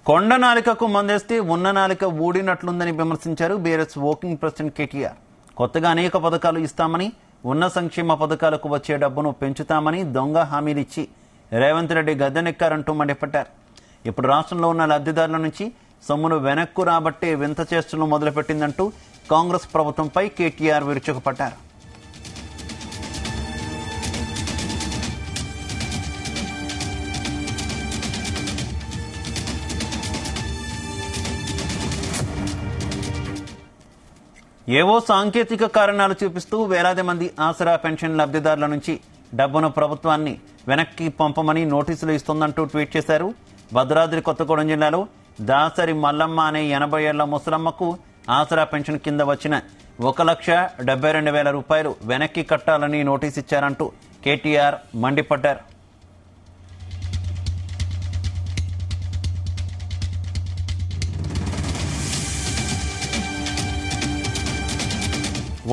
కొండ నాలికకు మందేస్తే ఉన్న నాలిక ఊడినట్లుందని విమర్శించారు బీఆర్ఎస్ వర్కింగ్ ప్రెసిడెంట్ కేటీఆర్. కొత్తగా అనేక పథకాలు ఇస్తామని, ఉన్న సంక్షేమ పథకాలకు వచ్చే డబ్బును పెంచుతామని దొంగ హామీలిచ్చి రేవంత్ రెడ్డి గద్దెనెక్కారంటూ మండిపడ్డారు. ఇప్పుడు రాష్ట్రంలో ఉన్న లబ్ధిదారుల నుంచి సొమ్మును వెనక్కు రాబట్టే వింత చేష్టలు మొదలుపెట్టిందంటూ కాంగ్రెస్ ప్రభుత్వంపై కేటీఆర్ విరుచుకుపడ్డారు. ఏవో సాంకేతిక కారణాలు చూపిస్తూ వేలాది మంది ఆసరా పెన్షన్ లబ్ధిదారుల నుంచి డబ్బును ప్రభుత్వాన్ని వెనక్కి పంపమని నోటీసులు ఇస్తోందంటూ ట్వీట్ చేశారు. భద్రాద్రి కొత్తగూడెం జిల్లాలో దాసరి మల్లమ్మ అనే 80 ఏళ్ల ముసలమ్మకు ఆసరా పెన్షన్ కింద వచ్చిన 1,72,000 రూపాయలు వెనక్కి కట్టాలని నోటీసు ఇచ్చారంటూ కేటీఆర్ మండిపడ్డారు.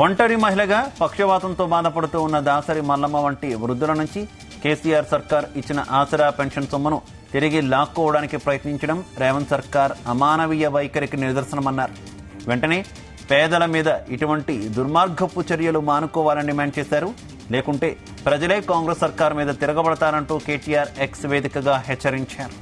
ఒంటరి మహిళగా పక్షవాతంతో బాధపడుతూ ఉన్న దాసరి మల్లమ్మ వంటి వృద్ధుల నుంచి కేసీఆర్ సర్కార్ ఇచ్చిన ఆసరా పెన్షన్ సొమ్మును తిరిగి లాక్కోవడానికి ప్రయత్నించడం రేవంత్ సర్కార్ అమానవీయ వైఖరికి నిదర్శనమన్నారు. వెంటనే పేదల మీద ఇటువంటి దుర్మార్గపు చర్యలు మానుకోవాలని డిమాండ్ చేశారు. లేకుంటే ప్రజలే కాంగ్రెస్ సర్కార్ మీద తిరగబడతారంటూ కేటీఆర్ ఎక్స్ వేదికగా హెచ్చరించారు.